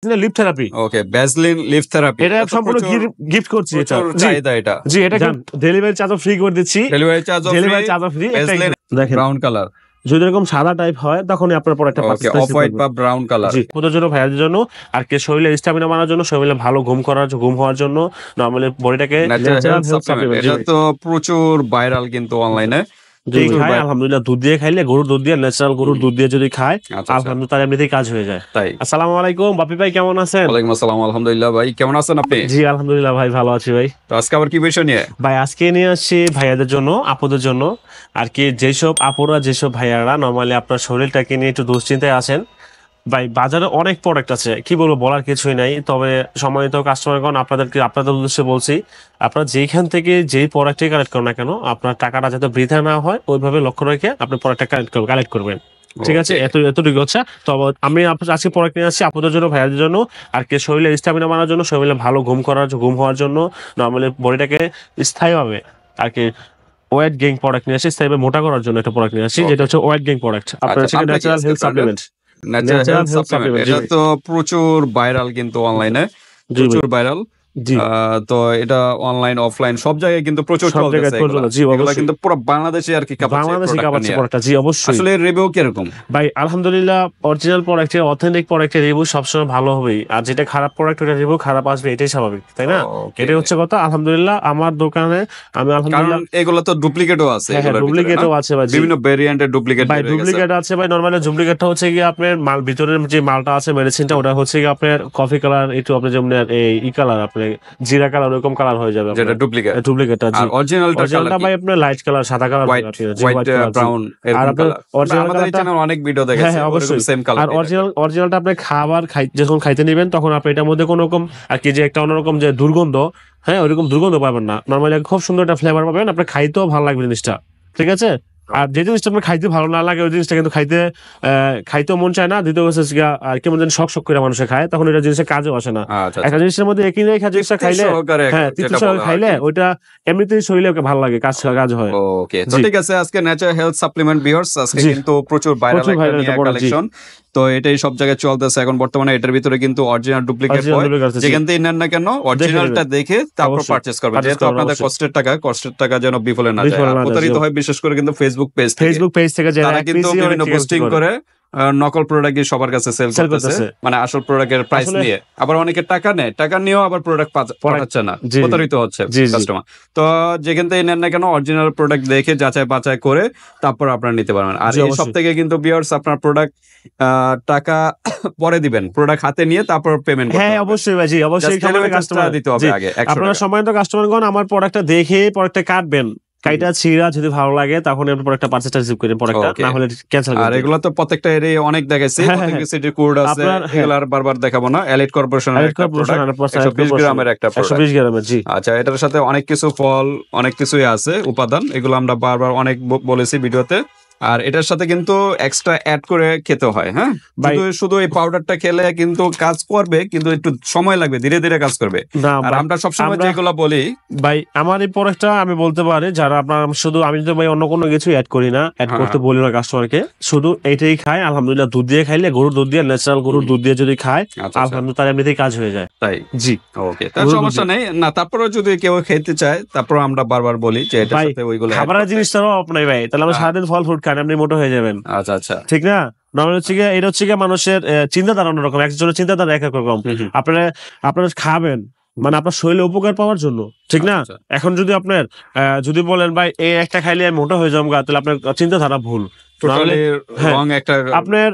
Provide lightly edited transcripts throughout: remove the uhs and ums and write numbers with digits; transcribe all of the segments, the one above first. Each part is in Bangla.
Lift therapy. Okay, Vaseline lift therapy এটা সম্পূর্ণ গিফট করছি এটা। চাহিদা এটা। জি, এটা ডেলিভারি চার্জও ফ্রি করে দিচ্ছি। ডেলিভারি চার্জও ফ্রি। দেখেন ব্রাউন কালার, যদি এরকম সাদা টাইপ হয় তখনই আপনার পরে একটা ওকে, অফ হোয়াইট বা ব্রাউন কালার। জি, ওদের জন্য, ভাইয়াদের জন্য, আর কে শরীরে স্ট্যামিনা বাড়ানোর জন্য, শরীরে ভালো ঘুম হওয়ার জন্য, নরমালি বডিটাকে ন্যাচারাল হেলথ সাপ্লিমেন্ট। এটা তো প্রচুর ভাইরাল কিন্তু অনলাইনে। আলহামদুলিল্লাহ দুধ দিয়ে খাইলে, গরুর দুধ দিয়ে, ন্যাচারাল গরুর দুধ দিয়ে যদি খায় আলহামদুলিল্লাহ তার এমনিতেই কাজ হয়ে যায়। তাই। আসসালামু আলাইকুম বাপি ভাই, কেমন আছেন? ওয়ালাইকুম আসসালাম, আলহামদুলিল্লাহ। ভাই কেমন আছেন আপনি? জি আলহামদুলিল্লাহ ভাই, ভালো আছি ভাই। তো আজকে আবার কি বিষয় নিয়ে? ভাই আজকে নিয়ে আসছি ভাইয়াদের জন্য, আপুদের জন্য আর কি। যেসব আপুরা, যেসব ভাইয়ারা নরমালি আপনার শরীরটাকে নিয়ে একটু দুশ্চিন্তায় আছেন, ভাই বাজারে অনেক প্রোডাক্ট আছে, কি বলবো, বলার কিছুই নাই। তবে সম্মানিত কাস্টমারগণ, আপনাদের উদ্দেশ্যে বলছি, আপনারা যেইখান থেকে যেই প্রোডাক্টই কালেক্ট করেন না কেন, আপনার টাকাটা যাতে বৃথা না হয় ওইভাবে লক্ষ্য রেখে আপনি প্রোডাক্টটা কালেক্ট করবেন, ঠিক আছে? এতটুকু হচ্ছে। তবে আমি আজকে প্রোডাক্ট নিয়ে আসছি আপুদের জন্য, ভাইয়াদের জন্য, আর কি শরীরে স্ট্যামিনা বাড়ানোর জন্য, শরীরে ভালো ঘুম হওয়ার জন্য, নরমালি বডিটাকে স্থায়ীভাবে আর কি ওয়েট গেইন প্রোডাক্ট নিয়ে আসি, স্থায়ীভাবে মোটা করার জন্য একটা প্রোডাক্ট নিয়ে আসি, যেটা হচ্ছে ওয়েট গেইন প্রোডাক্ট। আপনার হচ্ছে natural health supplement. Natural health supplement, এটা তো প্রচুর ভাইরাল কিন্তু অনলাইনে, প্রচুর ভাইরাল। তো এটা অনলাইন অফলাইন সব জায়গায় কিন্তু প্রচুর চলতেছে এগুলা, কিন্তু পুরো বাংলাদেশে আর কি কাঁপাচ্ছে প্রোডাক্টটা। জি অবশ্যই। আসলে রিভিউ কিরকম ভাই? আলহামদুলিল্লাহ অরিজিনাল প্রোডাক্টের, অথেন্টিক প্রোডাক্টের রিভিউ সবসময় ভালো হবেই, আর যেটা খারাপ প্রোডাক্ট ওটা রিভিউ খারাপ আসবে, এটাই স্বাভাবিক, তাই না? এটাই হচ্ছে কথা। আলহামদুলিল্লাহ আমার দোকানে আমি আলহামদুলিল্লাহ, এগুলো তো ডুপ্লিকেটও আছে, ডুপ্লিকেটও আছে ভাই, বিভিন্ন ভেরিয়েন্টের ডুপ্লিকেট ভাই, ডুপ্লিকেট আছে ভাই। নরমালি ডুপ্লিকেটটা হচ্ছে কি আপনার মাল ভিতরের যে মালটা আছে, মেডিসিনটা, ওটা হচ্ছে কি আপনার কফি কালার, একটু আপনি যেমন এই কালার, আপনি জিরা কালার, ওরকম কালার হয়ে যাবে যেটা ডুপ্লিকেটটা। আর অরিজিনালটা ভাই আপনার লাইট কালার, সাদা কালার, হোয়াইট ব্রাউন। আর আপনার আমাদের এই চ্যানেলে অনেক ভিডিও দেখেছি, অবশ্যই সেম কালার। আর অরিজিনালটা আপনি খাবার যখন খাইতে নেবেন তখন আপনি এটার মধ্যে কোনো রকম আর কি যে একটা অন্যরকম যে দুর্গন্ধ, হ্যাঁ ওইরকম দুর্গন্ধ পাবেন না। নরমালি খুব সুন্দর একটা ফ্লেভার পাবেন, আপনার খাইতেও ভালো লাগবে জিনিসটা, ঠিক আছে? আর যে জিনিসটা আপনার খাইতে ভালো না লাগে ওই জিনিসটা কিন্তু খাইতেও মন চায় না। দ্বিতীয় হচ্ছে আর কেমন যেন শখ করে মানুষে খায়, তখন এটা জিনিসের কাজেও আসে না। একটা জিনিসের মধ্যে একই জিনিসটা খাইলে, হ্যাঁ তৃপ্তি সহকারে খাইলে ওইটা এমনিতেই শরীরে ভালো লাগে, কাজ হয়। ওকে, তো ঠিক আছে। আজকে ন্যাচারাল হেলথ সাপ্লিমেন্ট ভিউয়ার্স, আজকে কিন্তু প্রচুর ভাইরাল একটা কালেকশন, তো এটাই সব জায়গায় চলতেছে এখন বর্তমানে। এটার ভিতরে কিন্তু অরিজিনাল ডুপ্লিকেট হয়, যেখান থেকে নেন না কেন অরিজিনালটা দেখে তারপর পারচেজ করবেন, যেহেতু আপনাদের কষ্টের টাকা যেন বিফলে না যায়। প্রতারিত হয় বিশেষ করে কিন্তু ফেসবুক পেজ থেকে যারা কিন্তু বিভিন্ন পোস্টিং করে নকল প্রোডাক্ট সবার কাছে সেল করতেছে, মানে আসল প্রোডাক্টের প্রাইস নিয়ে। আবার অনেকে টাকা নেয়, টাকা নিয়েও আবার প্রোডাক্ট পাঠাচ্ছে না, প্রতারিত হচ্ছে কাস্টমার। তো যেখান থেকে নেন না কেন অরিজিনাল প্রোডাক্ট দেখে যাচাই বাছাই করে তারপর আপনারা নিতে পারবেন। আর এই সব থেকে কিন্তু ভিউয়ার্স আপনার প্রোডাক্ট টাকা পরে দিবেন, প্রোডাক্ট হাতে নিয়ে তারপর পেমেন্ট করতে হবে। হ্যাঁ অবশ্যই ভাই, জি অবশ্যই কাস্টমার দিতে হবে আগে। আপনারা সম্মানিত কাস্টমারগণ, আমার প্রোডাক্টটা দেখে প্রোডাক্টটা কাটবেন, কাইটা ছিড়া যদি ভালো লাগে তখন আপনি প্রোডাক্টটা পারচেজ রিসিভ করেন, প্রোডাক্টটা না হলে ক্যান্সেল করুন। আর এগুলো তো প্রত্যেকটা এরিয়া অনেক দেখাইছি, প্রত্যেকটা সিটির কোড আছে, এগুলো আর বারবার দেখাবো না। এলিট কর্পোরেশনের একটা প্রোডাক্ট 120 গ্রামের একটা প্রোডাক্ট, 120 গ্রামের। জি আচ্ছা, এটার সাথে অনেক কিছু ফল, অনেক কিছুই আছে উপাদান, এগুলো আমরা বারবার অনেক বলেছি ভিডিওতে। আর এটার সাথে কিন্তু এক্সট্রা অ্যাড করে খেতে হয়। হ্যাঁ, শুধু এই পাউডারটা খেলে কিন্তু কাজ করবে, কিন্তু একটু সময় লাগবে, ধীরে ধীরে কাজ করবে। আর আমরা সবসময় যেগুলো বলি ভাই, আমার এই প্রোডাক্টটা আমি বলতে পারি যারা আপনার শুধু, আমি তো ভাই অন্য কোনো কিছু অ্যাড করি না, অ্যাড করতে বলি না কাস্টমারকে, শুধু এইটাই খায় আলহামদুলিল্লাহ। দুধ দিয়ে খাইলে, গরুর দুধ দিয়ে, ন্যাচারাল গরুর দুধ দিয়ে যদি খায় আলহামদুলিল্লাহ তার এমনিতেই কাজ হয়ে যায়। তাই? জি ওকে, তার সমস্যা নেই না। তারপরে যদি কেউ খেতে চায়, তারপর আমরা বারবার বলি যে এটার সাথে ওইগুলো খাবারের জিনিসটারও আপনার ভাই, তাহলে আমরা সারাদিন ফল ফ্রুট খান, আপনি মোটা হয়ে যাবেন। আচ্ছা আচ্ছা, ঠিক না? এটা হচ্ছে মানুষের চিন্তাধারা অন্যরকম, একজনের চিন্তাধারা এক এক রকম। আপনারা খাবেন মানে আপনার শরীরে উপকার পাওয়ার জন্য, ঠিক না? এখন যদি আপনার যদি বলেন ভাই এই একটা খাইলে আমি মোটা হয়ে যাবো, তাহলে আপনার চিন্তাধারা ভুল। আপনার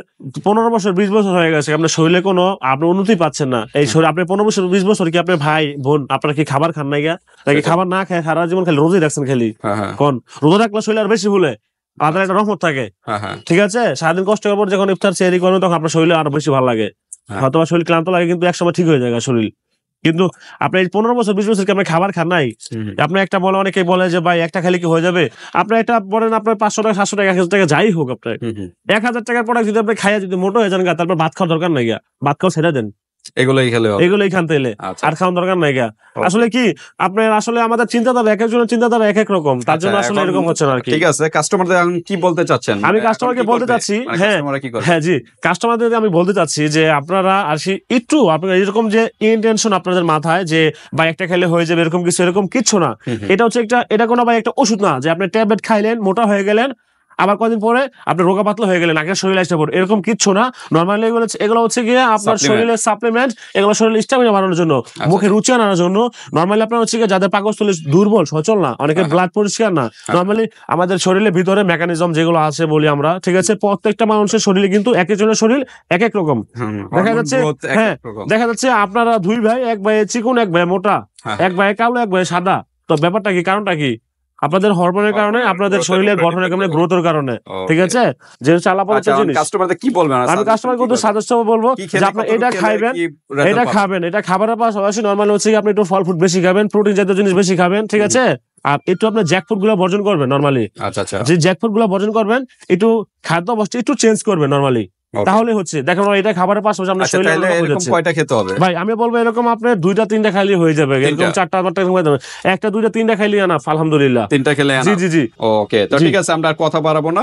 15 বছর 20 বছর হয়ে গেছে, আপনার শরীরে কোনো আপনি উন্নতি পাচ্ছেন না। এই শরীর আপনি 15 বছর 20 বছর কি আপনার ভাই বোন আপনারা কি খাবার খান নাই গা? নাকি খাবার না খায় সারা জীবন খালি রোজই রাখছেন? খালি কোন রোজা রাখলে শরীর আর বেশি ভুলে, আদার একটা রহমত থাকে, ঠিক আছে? সারাদিন কষ্ট করার পর যখন ইফতার সেহরি করেন তখন আপনার শরীরে আরো বেশি ভালো লাগে, হয়তো শরীর ক্লান্ত লাগে, কিন্তু একসময় ঠিক হয়ে যায় শরীর। কিন্তু আপনি 15 বছর 20 বছর কি আপনি খাবার খান নাই? আপনি একটা বলে, অনেকে বলে যে ভাই একটা খালি কি হয়ে যাবে? আপনি একটা বলেন আপনার 500 টাকা 700 টাকা 1000 টাকা যাই হোক, আপনার 1000 টাকার প্রোডাক্ট যদি আপনি খাইয়া যদি মোটা হয়ে যান, তারপর ভাত খাওয়ার দরকার নাই, ভাত খাওয়া ছেড়ে দেন, এগুলোই খেলে হবে। এগুলোই খান তাইলে, আচ্ছা। আর খাওয়ার দরকার নাই গা। আসলে কি আপনার আসলে আমাদের চিন্তাধারা এক একজনের চিন্তাধারা এক এক রকম, তার জন্য আসলে এখন এরকম হচ্ছে না আর কি। ঠিক আছে, কাস্টমারদের এখন কি বলতে চাচ্ছেন? আমি এখন কাস্টমারকে কি বলতে করবে? চাচ্ছি, মানে হ্যাঁ কাস্টমাররা কি করবে? হ্যাঁ জি, কাস্টমারদের আমি বলতে চাচ্ছি যে আপনারা আসি একটু আপনারা এরকম যে ইন্টেনশন আপনাদের মাথায় যে ভাই একটা খেলে হয়ে যাবে এরকম কিছু, এরকম কিচ্ছু না। এটা হচ্ছে এটা কোনো ভাই একটা ওষুধ না যে আপনি ট্যাবলেট খাইলেন মোটা হয়ে গেলেন, আবার কদিন পরে আপনি রোগা পাতলা হয়ে গেলেন, আগে শরীরে আসতে পড়ে, এরকম কিচ্ছু না। নর্মালি এগুলো হচ্ছে গিয়ে আপনার শরীরের সাপ্লিমেন্ট, এগুলো শরীরের স্ট্যামিনা বাড়ানোর জন্য, মুখে রুচি আনার জন্য। নর্মালি আপনার হচ্ছে গিয়ে যাদের পাকস্থলী দুর্বল সচল না, অনেকের ব্লাড পরিষ্কার না, নর্মালি আমাদের শরীরের ভিতরে মেকানিজম যেগুলো আছে বলি আমরা, ঠিক আছে, প্রত্যেকটা মানুষের শরীরে কিন্তু এক একজনের শরীর এক এক রকম দেখা যাচ্ছে। হ্যাঁ, দেখা যাচ্ছে আপনারা দুই ভাই, এক ভাই চিকন এক ভাই মোটা, এক ভাই কালো এক ভাই সাদা। তো ব্যাপারটা কি, কারণটা কি? আপনাদের হরমোনের কারণে, আপনাদের শরীরের গঠনের কারণে, গ্রোথের কারণে, ঠিক আছে। যে চালাপালা জিনিস কাস্টমারদের কি বলবেন? আমি কাস্টমার কিন্তু সাজেস্ট বলবো যে আপনি এটা খাইবেন, এটা খাবেন, এটা খাবারের পাশাপাশি নরমালি হচ্ছে আপনি একটু ফল ফ্রুট বেশি খাবেন, প্রোটিন জাতীয় জিনিস বেশি খাবেন, ঠিক আছে। আর একটু আপনার জ্যাকফ্রুট গুলো বর্জন করবেন নরমালি। আচ্ছা আচ্ছা, যে জ্যাকফ্রুট গুলো বর্জন করবেন, একটু খাদ্য অবস্থা একটু চেঞ্জ করবেন নরমালি, তাহলে হচ্ছে দেখেন এটা খাবারের পাশাপাশি আপনার শরীরে কয়টা খেতে হবে ভাই? আমি বলবো এরকম আপনার 2টা 3টা খাইলে হয়ে যাবে, এরকম 4টা 5টা হয়ে যাবে, 1টা 2টা 3টা খাইলে না আলহামদুলিল্লাহ, 3টা খেলে জি জি জি। ওকে, তো ঠিক আছে, আমরা আর কথা বাড়াবো না।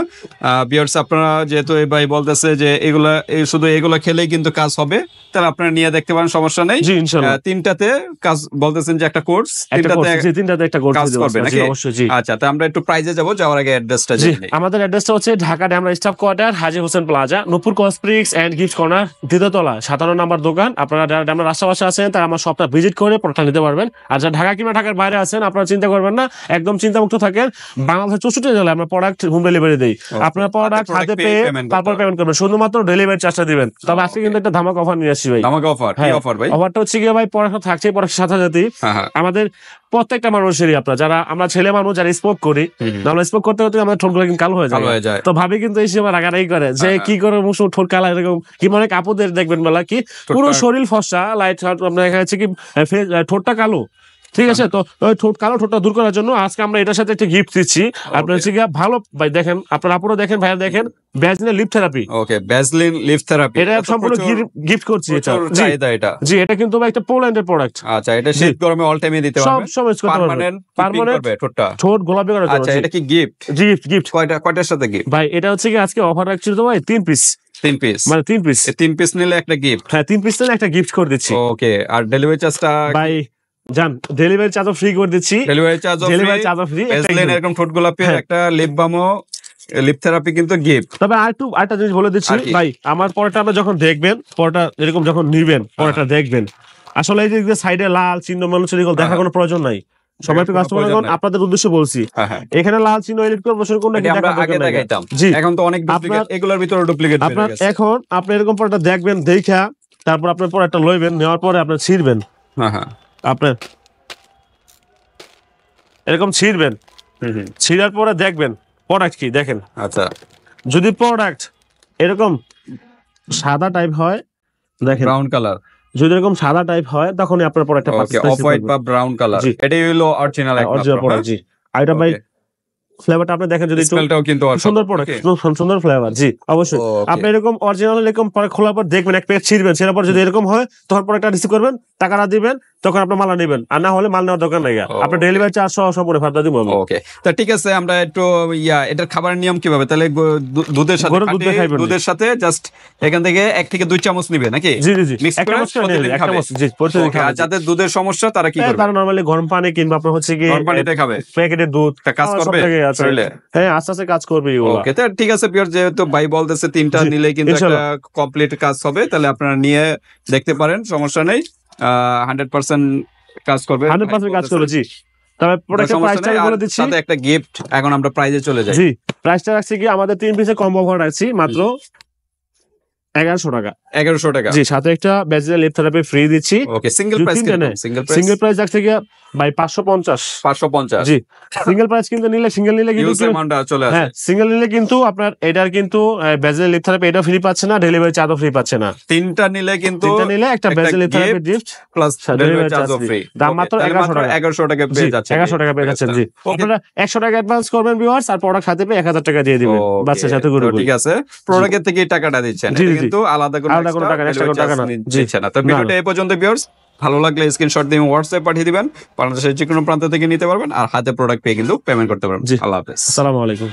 ভিউয়ার্স, আপনারা যেহেতু এই ভাই বলতেছে যে এগুলা শুধু এগুলা খেলেই কিন্তু কাজ হবে, তাহলে আপনারা নিয়ে দেখতে পারেন, সমস্যা নেই। জি ইনশাআল্লাহ। 3টাতে কাজ বলতেছেন যে একটা কোর্স, 3টাতে একটা কোর্স কাজ করবে নাকি? অবশ্যই জি। আচ্ছা, তো আমরা একটু প্রাইজে যাব, যাওয়ার আগে অ্যাড্রেসটা জেনে নিই। আমাদের অ্যাড্রেসটা হচ্ছে Dhaka Demra staff quarter, Haji Hossain plaza, Nupur cosmetics and gift corner, দ্বিতীয়তলা, 57 নম্বর দোকান। আপনারা যারা ড্যামরা রাস্তাপাশে আছেন তারা আমার শপটা ভিজিট করে প্রোডাক্ট নিতে পারবেন। আর যারা ঢাকা কিংবা ঢাকার বাইরে আছেন আপনারা চিন্তা করবেন না, একদম চিন্তামুক্ত থাকেন। বাংলাদেশের 64 জেলায় আমরা প্রোডাক্ট হোম ডেলিভারি দেই। আপনারা প্রোডাক্ট হাতে পেয়ে তারপর পেমেন্ট করবেন, শুধুমাত্র ডেলিভারি চার্জটা দিবেন। তবে আজকে কিন্তু একটা ধামাকা অফার নিয়ে আসছি ভাই। ধামাকা অফার? কি অফার ভাই? অফারটা হচ্ছে গিয়ে ভাই প্রোডাক্ট থাকছে, প্রোডাক্টের সাথে সাথেই আমাদের প্রত্যেকটা মানুষেরই, আপনার যারা আমরা ছেলে মানুষ যারা স্মোক করি, আমরা স্মোক করতে করতে আমাদের ঠোঁটগুলো কিন্তু কালো হয়ে যায়। তো ভাবি কিন্তু এই সময় রাগারাগি করে যে কি করে মুসুর ঠোঁট কালা, এরকম কি মনে কাপড়দের দেখবেন বেলা কি পুরো শরীর ফর্সা লাইট, আপনার দেখা যাচ্ছে কি ঠোঁটটা কালো, ঠিক আছে। তো ওই ঠোঁটটা দূর করার জন্য আজকে আমরা এটার সাথে একটা গিফট দিচ্ছি। আপনার হচ্ছে গিয়ে ভালো ভাই, দেখেন আপনার আপুরো দেখেন, ভাইয়া দেখেন, Vaseline lip therapy. Okay, Vaseline lip therapy, এটা সম্পূর্ণ গিফট করছি এটা। জি, এটা কিন্তু ভাই একটা পোল্যান্ডের প্রোডাক্ট। আচ্ছা, এটা শীত গরমে অল টাইমে দিতে পারবে, সব সময় করতে পারবেন, পার্মানেন্ট ঠোঁট গোলাপি করার জন্য। আচ্ছা, এটা কি গিফট? গিফট কয়টার সাথে গিফট ভাই? এটা হচ্ছে কি আজকে অফার রাখছি তো ভাই 3 পিস, মানে 3 পিস, 3 পিস নিলে একটা গিফট। হ্যাঁ 3 পিস নিলে একটা গিফট করে দিচ্ছি। ওকে, আর ডেলিভারি চার্জটা ভাই জান, ডেলিভারি চার্জও ফ্রি করে দিচ্ছি। ডেলিভারি চার্জও ফ্রি। ভ্যাসলিন এরকম ঠোঁট গোলাপি একটা লিপ বামও, লিপ থেরাপি কিন্তু গিফট। তবে আরেকটা জিনিস বলে দিচ্ছি ভাই, আমার পরেটা আমরা যখন দেখবেন, পরেটা এরকম যখন নিবেন, পরেটা দেখবেন আসলে এই যে সাইডে লাল চিহ্ন মানুষের এগুলো দেখার কোনো প্রয়োজন নাই। সবাই একটু কাস্টমারগণ আপনাদের উদ্দেশ্যে বলছি, এখানে লাল চিহ্ন ইলেকট্রন বসার কোনো আগে দেখাইতাম। এখন তো অনেক ডুপ্লিকেট, এগুলোর ভিতরে ডুপ্লিকেট আপনার এখন আপনি এরকম পরেটা দেখবেন, দেখা তারপর আপনার পরেটা লইবেন, নেওয়ার পরে আপনার ছিড়বেন। আপনার এরকম ছিড়বেন, ছিড়ার পরে দেখবেন প্রোডাক্ট কি দেখেন। আচ্ছা, যদি প্রোডাক্ট এরকম সাদা টাইপ হয়, দেখেন ব্রাউন কালার, যদি এরকম সাদা টাইপ হয় তখনই আপনার প্রোডাক্টটা ওকে, অফ হোয়াইট বা ব্রাউন কালার, এটাই হলো অরিজিনাল প্রোডাক্ট। জি, আর এটা ভাই ফ্লেভারটা আপনি দেখেন, যদি স্মেলটাও কিন্তু সুন্দর প্রোডাক্ট, সুন্দর ফ্লেভার। জি অবশ্যই, আপনি এরকম অরিজিনাল এরকম পরে খোলার পর দেখবেন, এক প্যাকেট ছিড়বেন, সেটার পর যদি এরকম হয় তখন প্রোডাক্টটা রিসিভ করবেন, টাকাটা দিবেন, তখন আপনি মাল নেবেন, আর না হলে মাল নেওয়ার দরকার নাই, আপনি ডেলিভারি চার্জ সহ সম্পূর্ণ ভাড়া দিব। ওকে, তো ঠিক আছে, আমরা একটু এটার খাবারের নিয়ম কিভাবে? তাহলে দুধের সাথে জাস্ট এখান থেকে 1 থেকে 2 চামচ নিবে নাকি? জি জি জি, মিক্স করে প্রতিদিন খাবে। জি, প্রতিদিন খাবে। আর যাদের দুধের সমস্যা তারা কি করবে? তারা নরমালি গরম পানি কিংবা আপনার হচ্ছে কি গরম পানিতে খাবে, প্যাকেটের দুধ কাজ করবে শরীরে। হ্যাঁ, আস্তে আস্তে কাজ করবে। ওকে, তো ঠিক আছে পিওর, যেহেতু ভাই বলতেছে 3টা নিলে কিন্তু একটা কমপ্লিট কাজ হবে, তাহলে আপনারা নিয়ে দেখতে পারেন, সমস্যা নেই, 100% কাজ করবে, 100% কাজ করবে। জি, তবে প্রোডাক্টের প্রাইসটা বলে দিচ্ছি, সাথে একটা গিফট। এখন আমরা প্রাইজে চলে যাই। জি, প্রাইসটা রাখছি কি আমাদের 3 পিসের কম্বো অফার রাখছি মাত্র 1100 টাকা। 1100 টাকা। জি, সাথে একটা ভ্যাসলিন লিপ থেরাপি ফ্রি দিচ্ছি। ওকে, সিঙ্গেল প্রাইস সিঙ্গেল প্রাইস রাখছি কি ভাই 550। জি, সিঙ্গেল প্রাইস কিন্তু সিঙ্গেল নিলে কিন্তু চলে আসে। হ্যাঁ, সিঙ্গেল নিলে কিন্তু আপনার এটার কিন্তু ভ্যাসলিন লিপ থেরাপি এটা ফ্রি পাচ্ছে না, ডেলিভারি চার্জও ফ্রি পাচ্ছে না। 3টা নিলে কিন্তু একটা Vaseline lip therapy gift plus delivery চার্জও ফ্রি। দাম মাত্র 1100 টাকা পেয়ে যাচ্ছেন। 1100 টাকা পেয়ে যাচ্ছেন। জি, আপনারা 100 টাকা অ্যাডভান্স করবেন ভিউয়ার্স, আর প্রোডাক্ট হাতে পেয়ে 1000 টাকা দিয়ে দিবেন বাচ্চার সাথে। ঠিক আছে, প্রোডাক্টের থেকে টাকাটা দিচ্ছেন, এটা কিন্তু আলাদা কোনো টাকা নিচ্ছে না। তো ভিডিওটা এই পর্যন্ত ভিউয়ার্স, ভালো লাগলে স্ক্রিনশট দিয়ে হোয়াটসঅ্যাপ পাঠিয়ে দিবেন, বাংলাদেশের যে কোনো প্রান্ত থেকে নিতে পারবেন, আর হাতে প্রোডাক্ট পেয়ে কিন্তু পেমেন্ট করতে পারবেন। আল্লাহ হাফেজ। আসসালামু আলাইকুম।